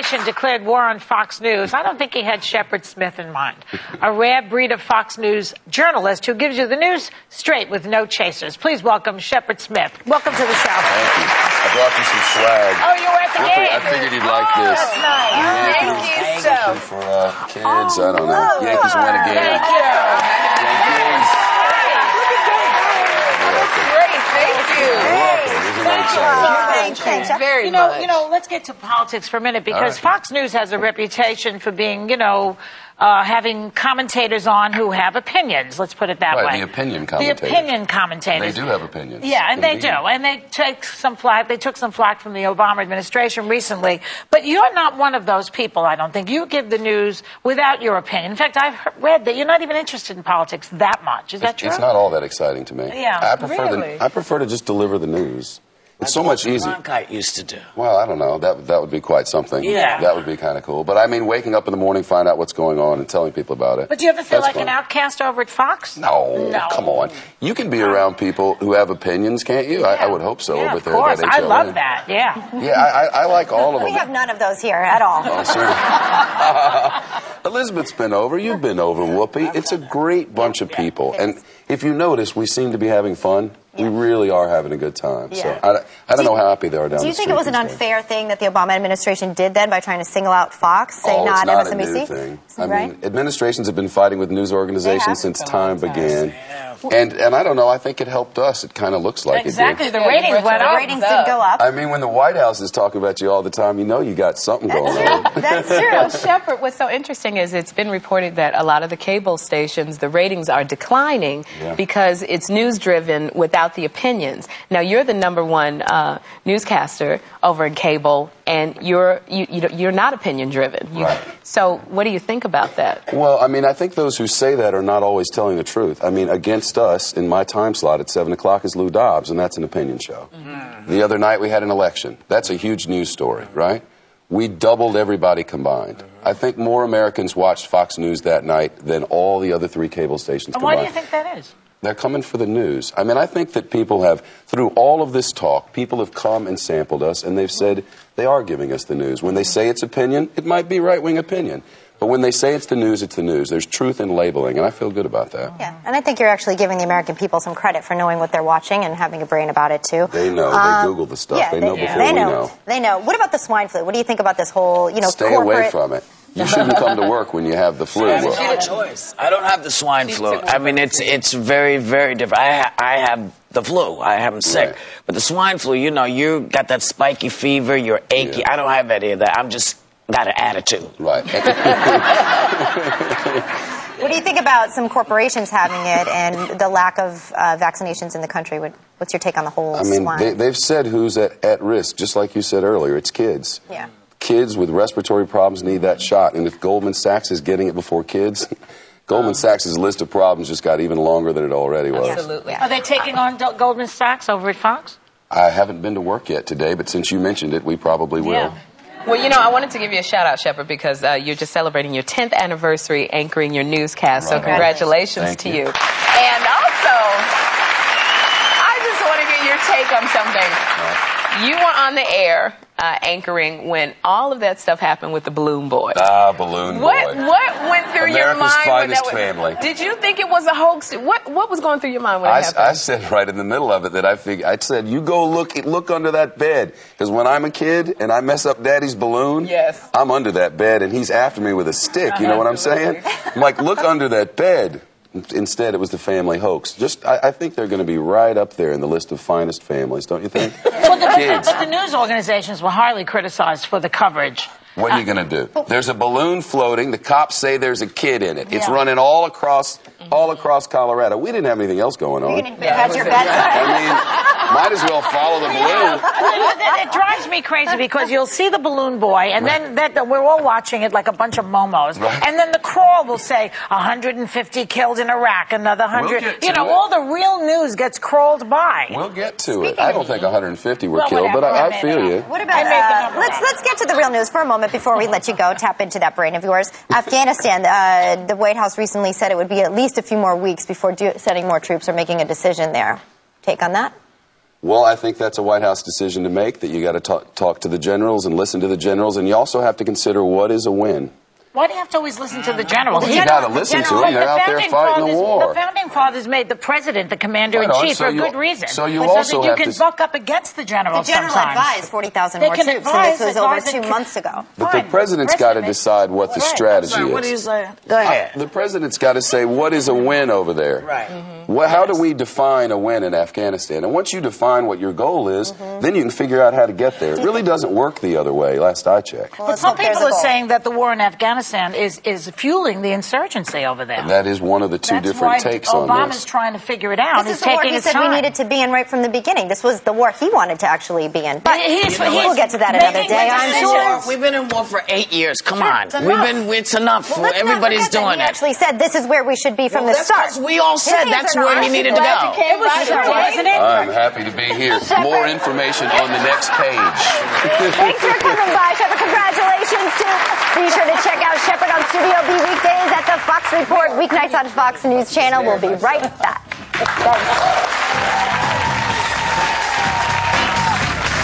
administration declared war on Fox News, I don't think he had Shepard Smith in mind. A rare breed of Fox News journalist who gives you the news straight with no chasers. Please welcome Shepard Smith. Welcome to the show. Thank you. I brought you some swag. Oh, you were at the game. I figured you'd like this. That's nice. Thank you. For kids, I don't know. Yankees win a game. Thank you. Yankees. Great, thank you. Thank you very much. You know, let's get to politics for a minute, because Fox News has a reputation for being, having commentators on who have opinions. Let's put it that way. The opinion commentators. The opinion commentators. They do have opinions. Yeah, and they do. And they take some flack. They took some flack from the Obama administration recently. But you're not one of those people, I don't think. You give the news without your opinion. In fact, I've read that you're not even interested in politics that much. Is that true? It's not all that exciting to me. Yeah, I prefer to just deliver the news. It's so much easier. Cronkite used to do. Well, I don't know. That would be quite something. Yeah. That would be kind of cool. But I mean, waking up in the morning, find out what's going on, and telling people about it. But do you ever feel like fun. an outcast over at Fox? No, come on. You can be around people who have opinions, can't you? I would hope so. Yeah, over of there course. at I HLN. love that. Yeah. Yeah, I like all of them. We have none of those here at all. Oh, sure. Elizabeth's been over. You've been over, Whoopi. It's a great bunch of people. And if you notice, we seem to be having fun. We really are having a good time. Yeah. So I don't know how happy they are down the street. Do you think it was an unfair thing that the Obama administration did then by trying to single out Fox, say it's not not MSNBC? a new thing. I Right? mean, administrations have been fighting with news organizations since time began. And I don't know, I think it helped us. It kind of looks like Exactly. it The did. ratings went up. The ratings did go up. I mean, when the White House is talking about you all the time, you know you got something going on. That's true. Well, Shepard, what's so interesting is it's been reported that a lot of the cable stations, the ratings are declining because it's news-driven without the opinions. Now, you're the #1 newscaster over in cable, and you're not opinion-driven. Right. So what do you think about that? Well, I mean, I think those who say that are not always telling the truth. I mean, against us, in my time slot at 7 o'clock is Lou Dobbs, and that's an opinion show. The other night we had an election. That's a huge news story, right? We doubled everybody combined. I think more Americans watched Fox News that night than all the other 3 cable stations combined. Why do you think that is? They're coming for the news. I mean, I think that people have, through all of this talk, people have come and sampled us, and they've said they are giving us the news. When they say it's opinion, it might be right-wing opinion. But when they say it's the news, it's the news. There's truth in labeling, and I feel good about that. Yeah, and I think you're actually giving the American people some credit for knowing what they're watching and having a brain about it, too. They know. They Google the stuff. Yeah, they know before we know. They know. What about the swine flu? What do you think about this whole, Stay away from it. You shouldn't come to work when you have the flu. It's no choice. I don't have the swine flu. I mean, it's very, very different. I have the flu. I am sick. Right. But the swine flu, you got that spiky fever, you're achy. Yeah. I don't have any of that. I'm just got an attitude. Right. What do you think about some corporations having it and the lack of vaccinations in the country? What's your take on the whole swine? They've said who's at risk, just like you said earlier. It's kids. Yeah. Kids with respiratory problems need that shot. And if Goldman Sachs is getting it before kids, Goldman Sachs' list of problems just got even longer than it already was. Absolutely. Are they taking on Goldman Sachs over at Fox? I haven't been to work yet today, but since you mentioned it, we probably will. Yeah. Well, I wanted to give you a shout-out, Shepard, because you're just celebrating your 10th anniversary anchoring your newscast, so congratulations to you. And also, I just want to get your take on something. You were on the air anchoring when all of that stuff happened with the Balloon Boy. Balloon Boy. What went through your mind? America's finest family. Did you think it was a hoax? What was going through your mind when it happened? I said right in the middle of it that I said, you go look under that bed. Because when I'm a kid and I mess up Daddy's balloon, I'm under that bed and he's after me with a stick. You know what I'm saying? I'm like, look under that bed. Instead, it was the family hoax. I think they're going to be right up there in the list of finest families, don't you think? Well, the news organizations were highly criticized for the coverage. What are you going to do? There's a balloon floating. The cops say there's a kid in it. It's running all across Colorado. We didn't have anything else going on. Had your bed. I mean, might as well follow the balloon. It drives me crazy because you'll see the Balloon Boy, and then we're all watching it like a bunch of momos. Right. And then the crawl will say 150 killed in Iraq, another 100. All the real news gets crawled by. We'll get to it. I don't think 150 were killed, but I feel you. What about let's get to the real news for a moment before we let you go. Tap into that brain of yours. Afghanistan. The White House recently said it would be at least a few more weeks before sending more troops or making a decision there. Take on that? Well, I think that's a White House decision to make, that you got to talk to the generals and listen to the generals, and you also have to consider what is a win. Why do you have to always listen to the generals? Well, you got to listen to them. They're out there fighting the war. The founding fathers made the president the commander-in-chief for a good reason. So you also you can buck up against the generals sometimes. The general advised 40,000 more troops, and this was over 2 months ago. But the president's got to decide what the strategy is. What do you say? Go ahead. The president's got to say, what is a win over there? Right. How do we define a win in Afghanistan? And once you define what your goal is, then you can figure out how to get there. It really doesn't work the other way, last I checked. But some people are saying that the war in Afghanistan is fueling the insurgency over there. And that is one of the two different takes on this. Obama's trying to figure it out. This is the war he said we needed to be in right from the beginning. This was the war he wanted to actually be in. But we'll get to that another day, I'm sure. We've been in war for 8 years. Come on. It's enough. Well, everybody's doing he it. actually said this is where we should be from the start. We all said that's where we needed to go. I'm happy to be here. More information on the next page. Thanks for coming by, Shepard. Congratulations, too. Be sure to check out Shepard on Studio B weekdays at the Fox Report, weeknights on Fox News Channel. We'll be right back. Thanks.